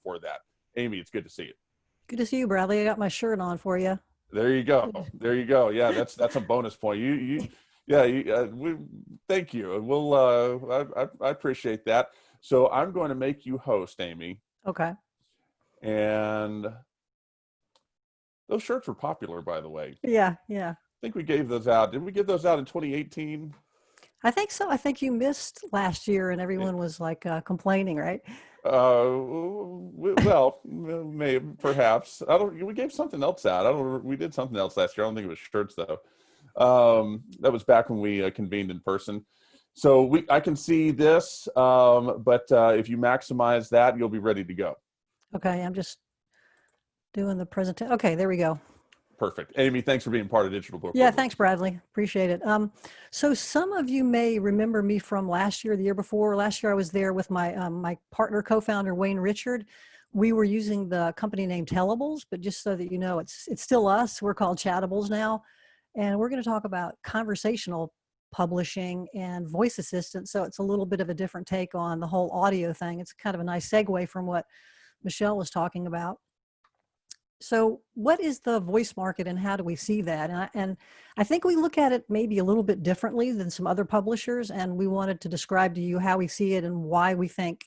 for that. Amy, it's good to see you. Good to see you, Bradley. I got my shirt on for you. There you go. There you go. Yeah, that's a bonus point. Thank you. We'll, I appreciate that. So I'm going to make you host, Amy. Okay. And those shirts were popular, by the way. Yeah. I think we gave those out. Did we give those out in 2018? I think so. I think you missed last year and everyone was like complaining, right? Well, maybe, perhaps. We gave something else out. We did something else last year. I don't think it was shirts though. That was back when we convened in person. So I can see this, but if you maximize that, you'll be ready to go. Okay, I'm just doing the presentation. Okay, there we go. Perfect. Amy, thanks for being part of Digital Book. Yeah, thanks, Bradley. Appreciate it. So some of you may remember me from last year, the year before. Last year I was there with my my partner, co-founder, Wayne Richard. We were using the company name Chatables, but just so that you know, it's still us. We're called Chatables now. And we're going to talk about conversational publishing and voice assistants. So it's a little bit of a different take on the whole audio thing. It's kind of a nice segue from what Michelle was talking about. So what is the voice market and how do we see that? And I think we look at it maybe a little bit differently than some other publishers, and we wanted to describe to you how we see it and why we think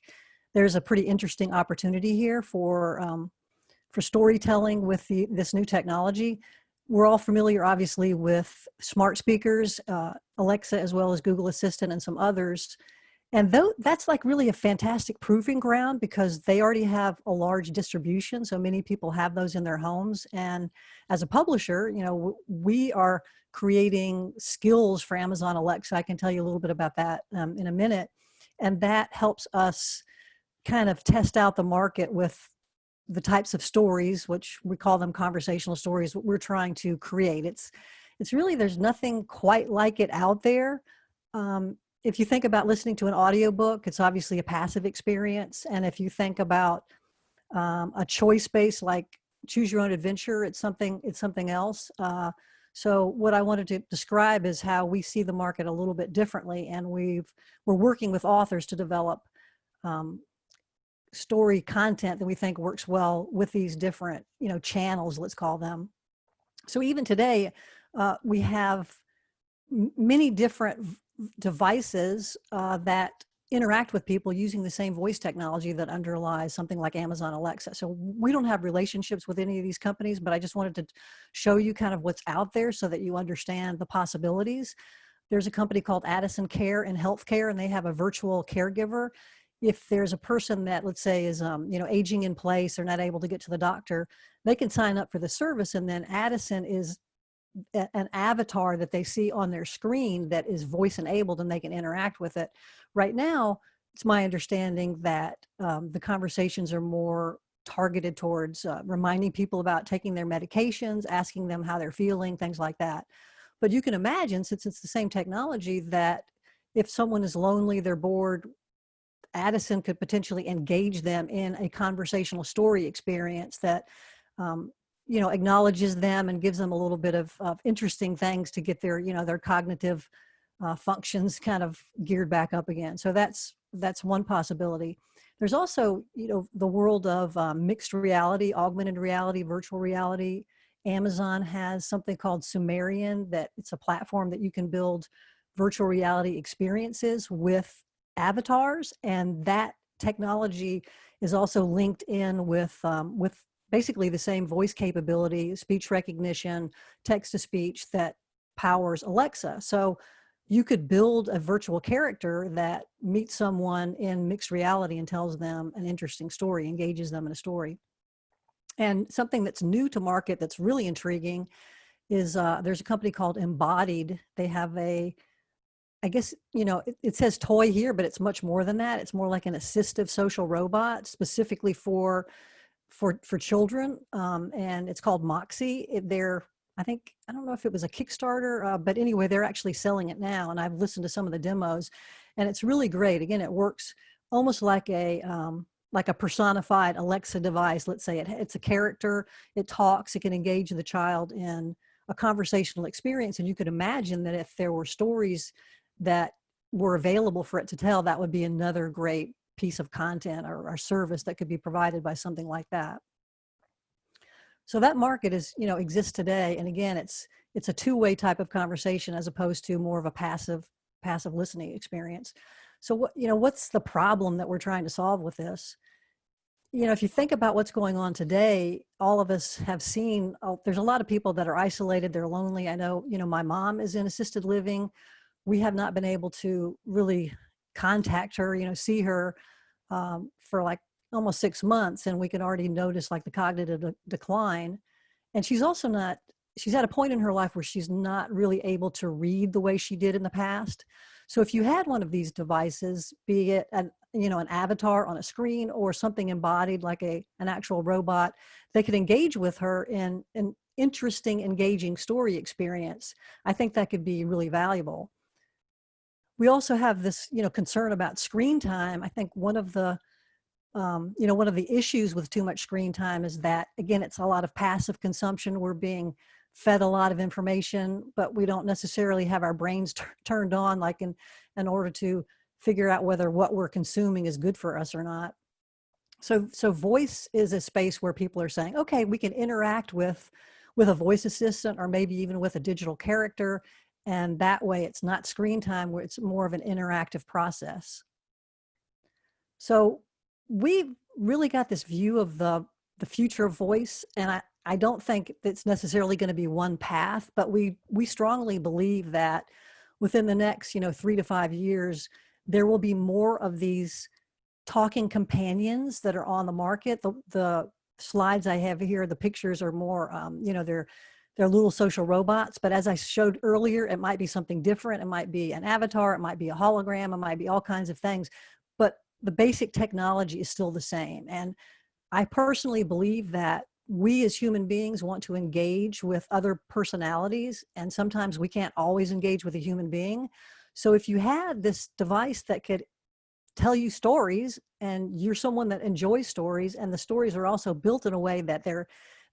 there's a pretty interesting opportunity here for storytelling with this new technology. We're all familiar, obviously, with smart speakers, Alexa, as well as Google Assistant and some others. And that's like really a fantastic proving ground because they already have a large distribution. So many people have those in their homes. And as a publisher, you know, we are creating skills for Amazon Alexa. I can tell you a little bit about that in a minute. And that helps us kind of test out the market with the types of stories, which we call them conversational stories, what we're trying to create. It's really, there's nothing quite like it out there. If you think about listening to an audiobook, it's obviously a passive experience. And if you think about a choice-based, like choose your own adventure, it's something else. So what I wanted to describe is how we see the market a little bit differently. And we're working with authors to develop story content that we think works well with these different, channels, let's call them. So even today, we have many different devices that interact with people using the same voice technology that underlies something like Amazon Alexa. So we don't have relationships with any of these companies, but I just wanted to show you kind of what's out there so that you understand the possibilities. There's a company called Addison Care in healthcare, and they have a virtual caregiver. If there's a person that, let's say, is aging in place, they're not able to get to the doctor, they can sign up for the service, and then Addison is an avatar that they see on their screen that is voice enabled, and they can interact with it. Right now, it's my understanding that the conversations are more targeted towards reminding people about taking their medications, asking them how they're feeling, things like that. But you can imagine, since it's the same technology, that if someone is lonely, they're bored, Addison could potentially engage them in a conversational story experience that acknowledges them and gives them a little bit of interesting things to get their, their cognitive functions kind of geared back up again. So that's one possibility. There's also, the world of mixed reality, augmented reality, virtual reality. Amazon has something called Sumerian, that it's a platform that you can build virtual reality experiences with avatars, and that technology is also linked in with basically the same voice capability, speech recognition, text-to-speech that powers Alexa. So you could build a virtual character that meets someone in mixed reality and tells them an interesting story, engages them in a story. And something that's new to market that's really intriguing is there's a company called Embodied. They have I guess, it says toy here, but it's much more than that. It's more like an assistive social robot specifically for children, and it's called Moxie. I don't know if it was a Kickstarter, but anyway, they're actually selling it now, and I've listened to some of the demos, and it's really great. Again, it works almost like a personified Alexa device. Let's say it's a character, it talks, it can engage the child in a conversational experience, and you could imagine that if there were stories that were available for it to tell, that would be another great piece of content or service that could be provided by something like that. So that market is, exists today. And again, it's a two-way type of conversation as opposed to more of a passive listening experience. So what's the problem that we're trying to solve with this? If you think about what's going on today, all of us have seen, there's a lot of people that are isolated, they're lonely. I know, my mom is in assisted living. We have not been able to really contact her, see her for like almost 6 months, and we can already notice like the cognitive decline. And she's at a point in her life where she's not really able to read the way she did in the past. So if you had one of these devices, be it an avatar on a screen or something embodied like an actual robot, they could engage with her in an interesting, engaging story experience. I think that could be really valuable. We also have this, concern about screen time. I think one of the issues with too much screen time is that, again, it's a lot of passive consumption. We're being fed a lot of information, but we don't necessarily have our brains turned on, like in order to figure out whether what we're consuming is good for us or not. So voice is a space where people are saying, okay, we can interact with a voice assistant or maybe even with a digital character. And that way it's not screen time, where it's more of an interactive process. So we've really got this view of the future of voice. And I don't think it's necessarily going to be one path, but we strongly believe that within the next, 3 to 5 years, there will be more of these talking companions that are on the market. The slides I have here, the pictures are more, they're little social robots, but as I showed earlier, it might be something different. It might be an avatar, it might be a hologram, it might be all kinds of things, but the basic technology is still the same. And I personally believe that we as human beings want to engage with other personalities, and sometimes we can't always engage with a human being. So if you had this device that could tell you stories, and you're someone that enjoys stories, and the stories are also built in a way that they're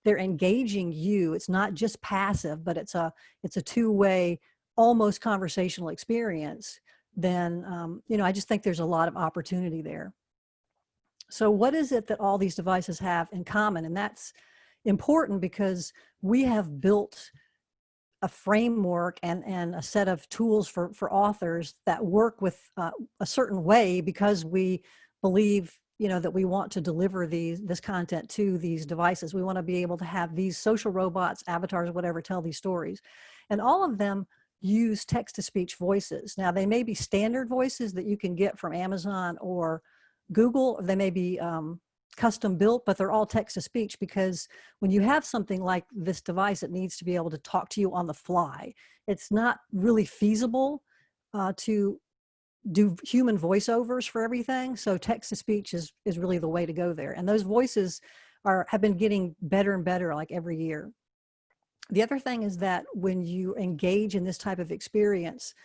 engaging you, it's not just passive, but it's a two-way, almost conversational experience, then I just think there's a lot of opportunity there. So what is it that all these devices have in common? And that's important because we have built a framework and a set of tools for authors that work with a certain way, because we believe, that we want to deliver this content to these devices. We want to be able to have these social robots, avatars, whatever, tell these stories. And all of them use text-to-speech voices. Now, they may be standard voices that you can get from Amazon or Google. They may be custom built, but they're all text-to-speech, because when you have something like this device, it needs to be able to talk to you on the fly. It's not really feasible to do human voiceovers for everything. So text-to-speech is really the way to go there. And those voices have been getting better and better like every year. The other thing is that when you engage in this type of experience,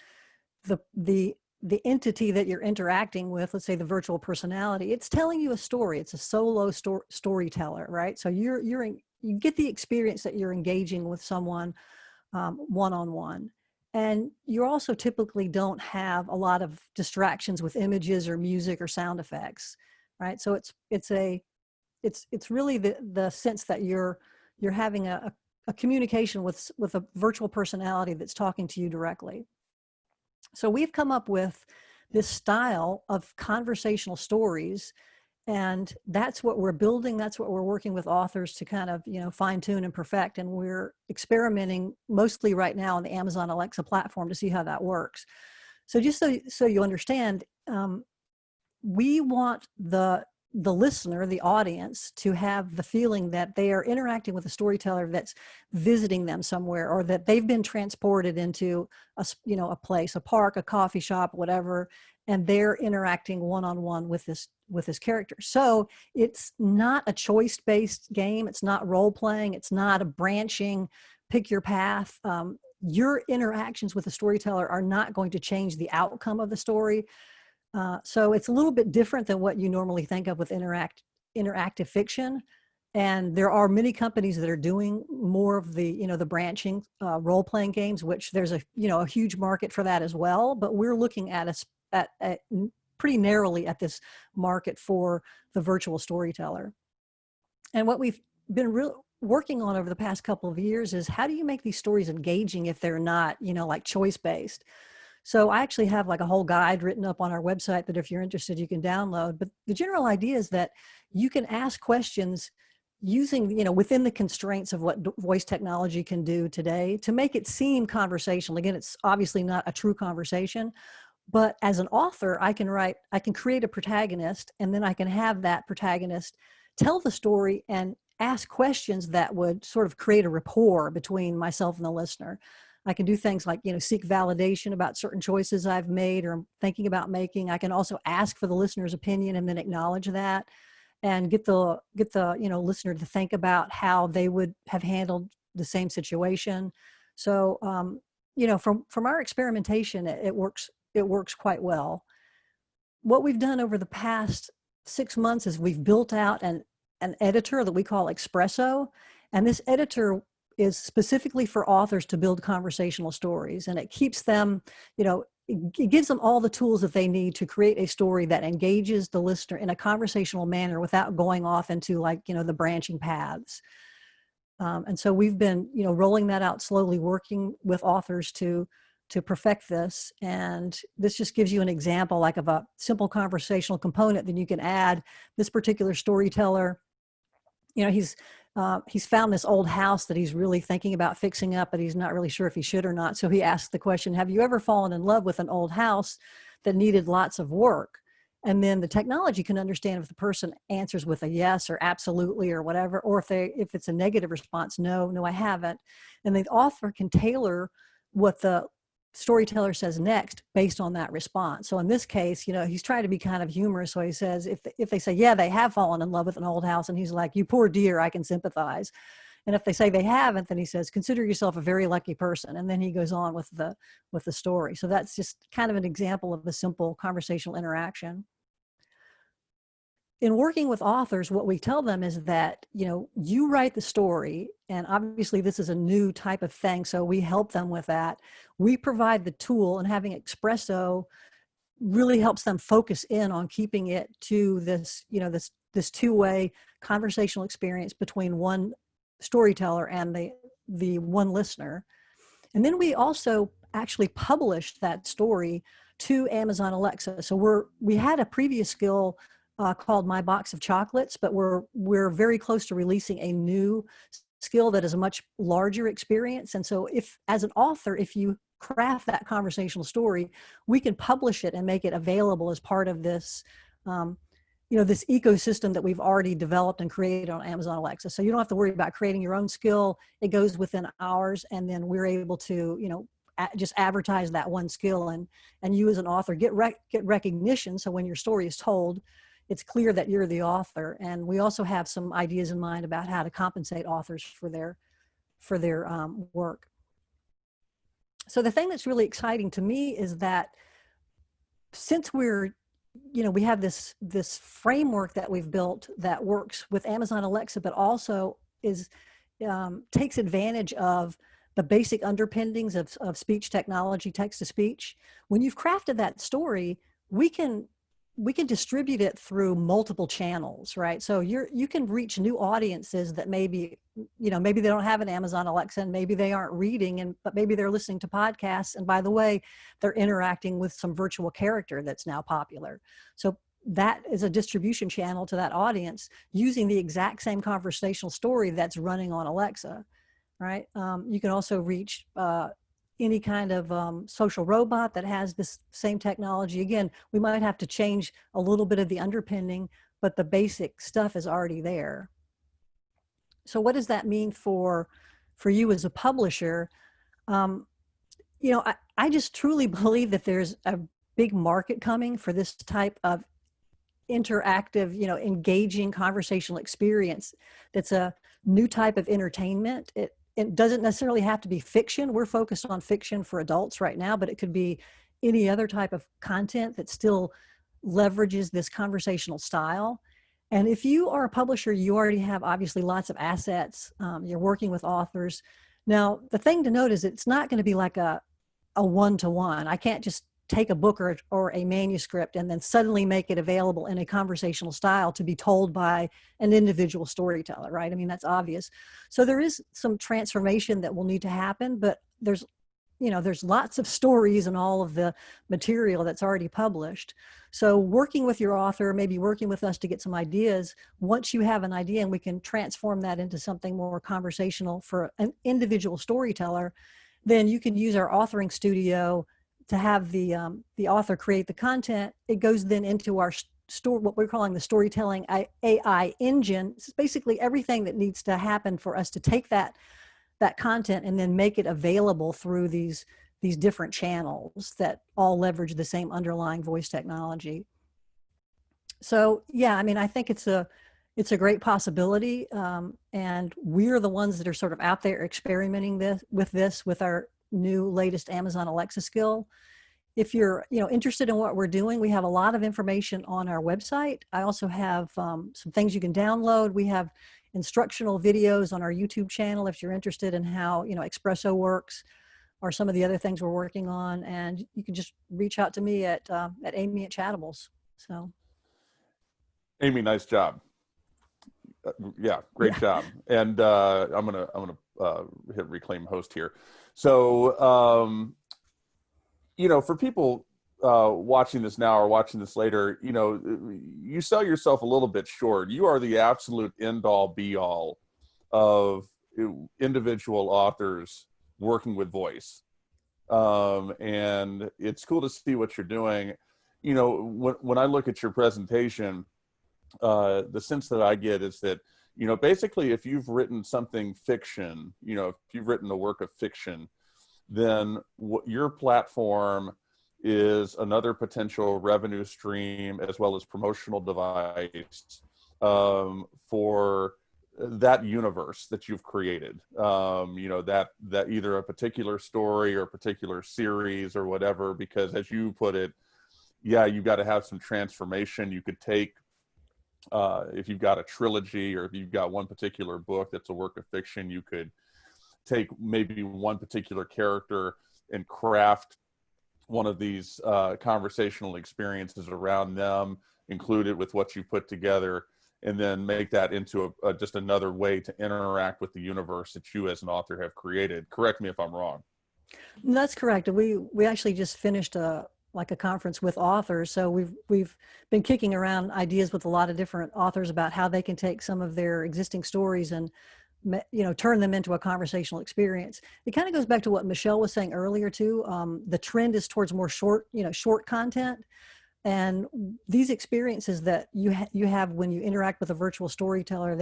the entity that you're interacting with, let's say the virtual personality, it's telling you a story. It's a solo storyteller, right? So you get the experience that you're engaging with someone one-on-one. And you also typically don't have a lot of distractions with images or music or sound effects, right? So it's really the sense that you're having a communication with a virtual personality that's talking to you directly. So we've come up with this style of conversational stories, and that's what we're building. That's what we're working with authors to kind of, fine tune and perfect. And we're experimenting mostly right now on the Amazon Alexa platform to see how that works. So just so you understand, we want the listener, the audience, to have the feeling that they are interacting with a storyteller that's visiting them somewhere, or that they've been transported into a place, a park, a coffee shop, whatever, and they're interacting one-on-one with this character. So it's not a choice-based game. It's not role-playing. It's not a branching, pick your path. Your interactions with the storyteller are not going to change the outcome of the story. So it's a little bit different than what you normally think of with interactive fiction. And there are many companies that are doing more of the, the branching role-playing games, which there's a huge market for that as well. But we're looking at pretty narrowly at this market for the virtual storyteller. And what we've been working on over the past couple of years is, how do you make these stories engaging if they're not, like choice-based? So I actually have like a whole guide written up on our website that if you're interested, you can download. But the general idea is that you can ask questions using, within the constraints of what voice technology can do today to make it seem conversational. Again, it's obviously not a true conversation, but as an author, I can create a protagonist, and then I can have that protagonist tell the story and ask questions that would sort of create a rapport between myself and the listener. I can do things like, seek validation about certain choices I've made or I'm thinking about making. I can also ask for the listener's opinion and then acknowledge that, and get the listener to think about how they would have handled the same situation. So from our experimentation, it works quite well. What we've done over the past 6 months is we've built out an editor that we call Espresso, and this editor is specifically for authors to build conversational stories, and it keeps them, it gives them all the tools that they need to create a story that engages the listener in a conversational manner without going off into the branching paths. And so we've been, rolling that out slowly, working with authors to perfect this. And this just gives you an example like of a simple conversational component that you can add. This particular storyteller, he's found this old house that he's really thinking about fixing up, but he's not really sure if he should or not. So he asked the question, have you ever fallen in love with an old house that needed lots of work? And then the technology can understand if the person answers with a yes or absolutely or whatever, or if it's a negative response, no, I haven't. And the author can tailor what the storyteller says next based on that response. So in this case, he's trying to be kind of humorous. So he says, if they say, yeah, they have fallen in love with an old house, and he's like, you poor dear, I can sympathize. And if they say they haven't, then he says, consider yourself a very lucky person. And then he goes on with the story. So that's just kind of an example of a simple conversational interaction. In working with authors, what we tell them is that, you write the story, and obviously this is a new type of thing, so we help them with that. We provide the tool, and having Espresso really helps them focus in on keeping it to this, this two-way conversational experience between one storyteller and the one listener. And then we also actually publish that story to Amazon Alexa. So we had a previous skill called My Box of Chocolates, but we're very close to releasing a new skill that is a much larger experience. And so as an author, if you craft that conversational story, we can publish it and make it available as part of this, this ecosystem that we've already developed and created on Amazon Alexa. So you don't have to worry about creating your own skill. It goes within ours, and then we're able to, just advertise that one skill, and you as an author get recognition. So when your story is told, it's clear that you're the author. And we also have some ideas in mind about how to compensate authors for their work. So the thing that's really exciting to me is that since we have this framework that we've built that works with Amazon Alexa, but also takes advantage of the basic underpinnings of speech technology, text to speech. When you've crafted that story, we can distribute it through multiple channels, right? So you can reach new audiences that maybe they don't have an Amazon Alexa, and maybe they aren't reading, but maybe they're listening to podcasts. And by the way, they're interacting with some virtual character that's now popular. So that is a distribution channel to that audience using the exact same conversational story that's running on Alexa, right? You can also reach any kind of social robot that has this same technology. Again, we might have to change a little bit of the underpinning, but the basic stuff is already there. So what does that mean for you as a publisher? I just truly believe that there's a big market coming for this type of interactive, engaging conversational experience. That's a new type of entertainment. It doesn't necessarily have to be fiction. We're focused on fiction for adults right now, but it could be any other type of content that still leverages this conversational style. And if you are a publisher, you already have obviously lots of assets. You're working with authors. Now, the thing to note is it's not going to be like a one-to-one. I can't just take a book or a manuscript and then suddenly make it available in a conversational style to be told by an individual storyteller, right? I mean, that's obvious. So there is some transformation that will need to happen, but there's lots of stories and all of the material that's already published. So working with your author, maybe working with us to get some ideas, once you have an idea and we can transform that into something more conversational for an individual storyteller, then you can use our authoring studio to have the author create the content. It goes then into our what we're calling the storytelling AI engine. It's basically everything that needs to happen for us to take that content and then make it available through these different channels that all leverage the same underlying voice technology. So yeah, I mean, I think it's a great possibility, and we're the ones that are sort of out there experimenting with our new latest Amazon Alexa skill. If you're interested in what we're doing, we have a lot of information on our website. I also have some things you can download. We have instructional videos on our YouTube channel if you're interested in how Espresso works, or some of the other things we're working on. And you can just reach out to me at Amy at Chatables. So, Amy, nice job. Yeah, great job. And I'm gonna hit reclaim host here. So for people watching this now or watching this later, you sell yourself a little bit short. You are the absolute end all be all of individual authors working with voice. And it's cool to see what you're doing. When I look at your presentation, the sense that I get is that, basically if you've written something fiction, if you've written a work of fiction, then your platform is another potential revenue stream as well as promotional device for that universe that you've created. That either a particular story or a particular series or whatever, because as you put it, yeah, you've got to have some transformation. You could take, if you've got a trilogy or if you've got one particular book that's a work of fiction, you could take maybe one particular character and craft one of these conversational experiences around them, include it with what you put together, and then make that into just another way to interact with the universe that you as an author have created. Correct me if I'm wrong. That's correct. We actually just finished a conference with authors. So we've been kicking around ideas with a lot of different authors about how they can take some of their existing stories and turn them into a conversational experience. It kind of goes back to what Michelle was saying earlier too. The trend is towards more short content, and these experiences that you have when you interact with a virtual storyteller,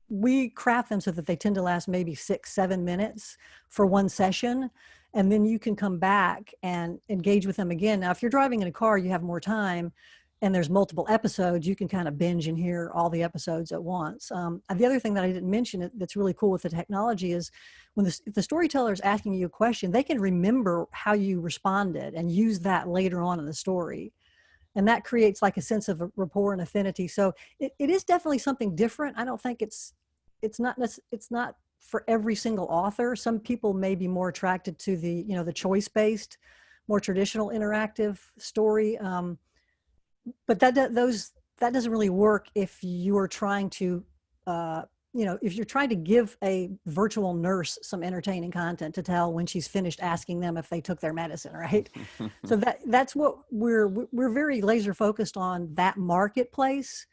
we craft them so that they tend to last maybe 6-7 minutes for one session, and then you can come back and engage with them again. Now, if you're driving in a car, you have more time, and there's multiple episodes, you can kind of binge and hear all the episodes at once. The other thing that I didn't mention that's really cool with the technology is if the storyteller is asking you a question, they can remember how you responded and use that later on in the story. And that creates like a sense of rapport and affinity. So it is definitely something different. I don't think it's not for every single author. Some people may be more attracted to the choice-based, more traditional interactive story. But that doesn't really work if you are trying to, if you're trying to give a virtual nurse some entertaining content to tell when she's finished asking them if they took their medicine, right? So that's what we're very laser focused on, that marketplace.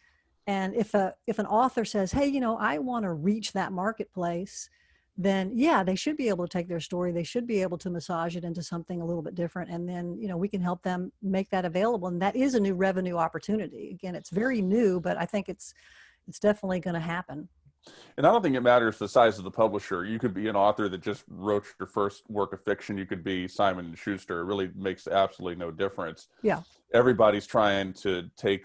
And if an author says, hey, I want to reach that marketplace, then yeah, they should be able to take their story. They should be able to massage it into something a little bit different. And then, we can help them make that available. And that is a new revenue opportunity. Again, it's very new, but I think it's definitely going to happen. And I don't think it matters the size of the publisher. You could be an author that just wrote your first work of fiction. You could be Simon & Schuster. It really makes absolutely no difference. Yeah. Everybody's trying to take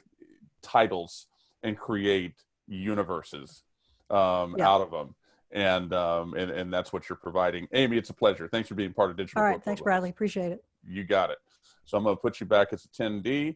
titles and create universes out of them. And that's what you're providing. Amy, it's a pleasure. Thanks for being part of Digital. All right. Thanks, Bradley. Appreciate it. You got it. So I'm going to put you back as attendee.